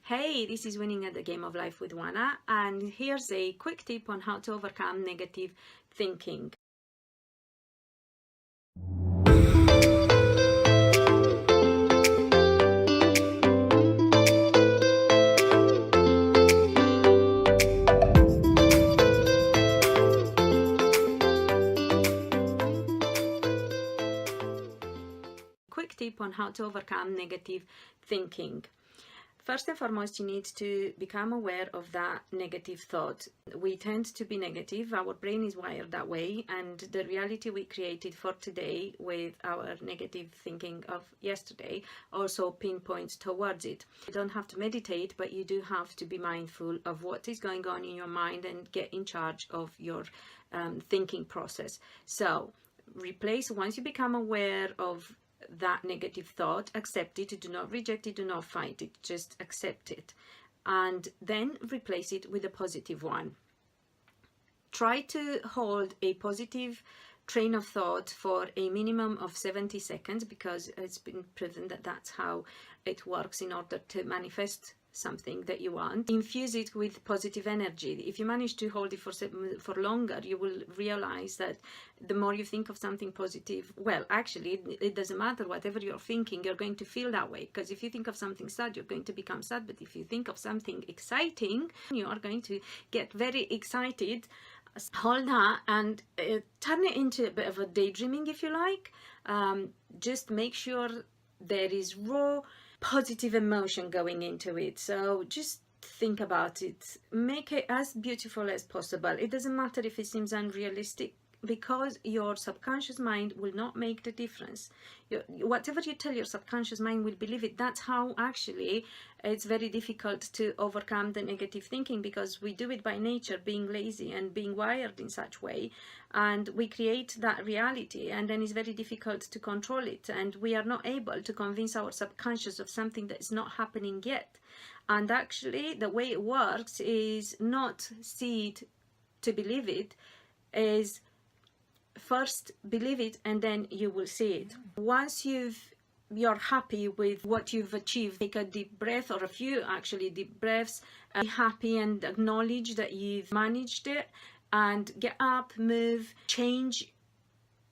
Hey, this is Winning at the Game of Life with Wana, and here's a quick tip on how to overcome negative thinking. Quick tip on how to overcome negative thinking. First and foremost, you need to become aware of that negative thought. We tend to be negative, our brain is wired that way, and the reality we created for today with our negative thinking of yesterday also pinpoints towards it. You don't have to meditate, but you do have to be mindful of what is going on in your mind and get in charge of your thinking process. So once you become aware of that negative thought, accept it, do not reject it, do not fight it, just accept it, and then replace it with a positive one. Try to hold a positive train of thought for a minimum of 70 seconds, because it's been proven that that's how it works in order to manifest something that you want. Infuse it with positive energy. If you manage to hold it for longer, you will realize that the more you think of something positive, well, actually it doesn't matter, whatever you're thinking, you're going to feel that way, because if you think of something sad, you're going to become sad, but if you think of something exciting, you are going to get very excited. Hold that and turn it into a bit of a daydreaming, if you like. Just make sure there is raw positive emotion going into it. So just think about it, make it as beautiful as possible. It doesn't matter if it seems unrealistic, because your subconscious mind will not make the difference. Whatever you tell your subconscious mind will believe it. That's how actually it's very difficult to overcome the negative thinking, because we do it by nature, being lazy and being wired in such way, and we create that reality, and then it's very difficult to control it, and we are not able to convince our subconscious of something that is not happening yet. And actually the way it works is not see it to believe it, is first believe it and then you will see it. Once you're happy with what you've achieved, take a deep breath, or a few actually deep breaths, be happy and acknowledge that you've managed it, and get up, move, change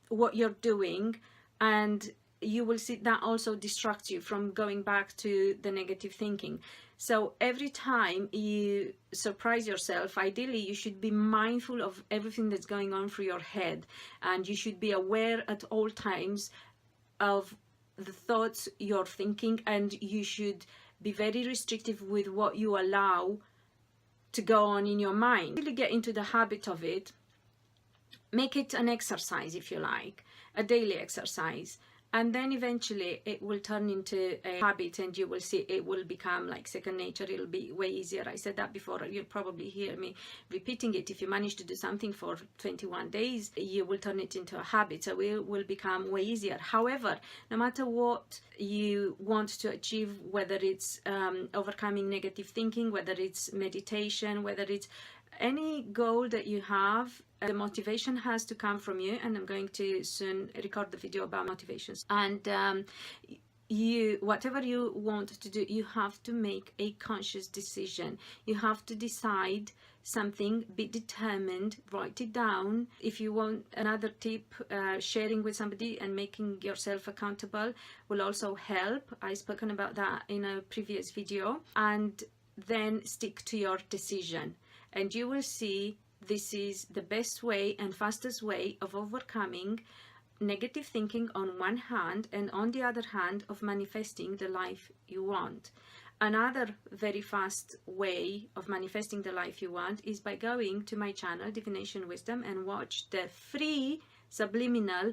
what you're doing, and you will see that also distracts you from going back to the negative thinking. So every time you surprise yourself, ideally you should be mindful of everything that's going on through your head, and you should be aware at all times of the thoughts you're thinking, and you should be very restrictive with what you allow to go on in your mind. Really get into the habit of it. Make it an exercise, if you like, a daily exercise, and then eventually it will turn into a habit, and you will see it will become like second nature. It'll be way easier. I said that before, you'll probably hear me repeating it. If you manage to do something for 21 days, you will turn it into a habit, so it will become way easier. However, no matter what you want to achieve, whether it's overcoming negative thinking, whether it's meditation, whether it's any goal that you have, the motivation has to come from you, and I'm going to soon record the video about motivations. And whatever you want to do, you have to make a conscious decision. You have to decide something, be determined, write it down. If you want another tip, sharing with somebody and making yourself accountable will also help. I've spoken about that in a previous video. And then stick to your decision, and you will see this is the best way and fastest way of overcoming negative thinking on one hand, and on the other hand of manifesting the life you want. Another very fast way of manifesting the life you want is by going to my channel Divination Wisdom and watch the free subliminal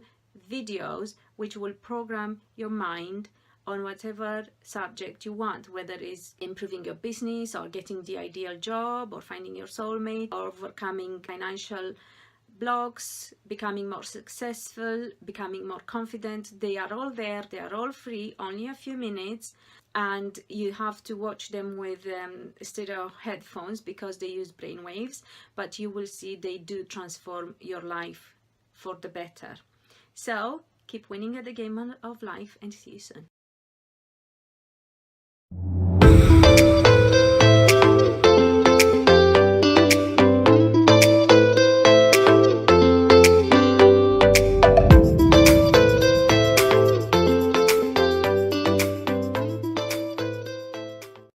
videos, which will program your mind on whatever subject you want, whether it's improving your business, or getting the ideal job, or finding your soulmate, or overcoming financial blocks, becoming more successful, becoming more confident. They are all there, they are all free, only a few minutes, and you have to watch them with stereo headphones because they use brain waves, but you will see they do transform your life for the better. So keep winning at the game of life, and see you soon.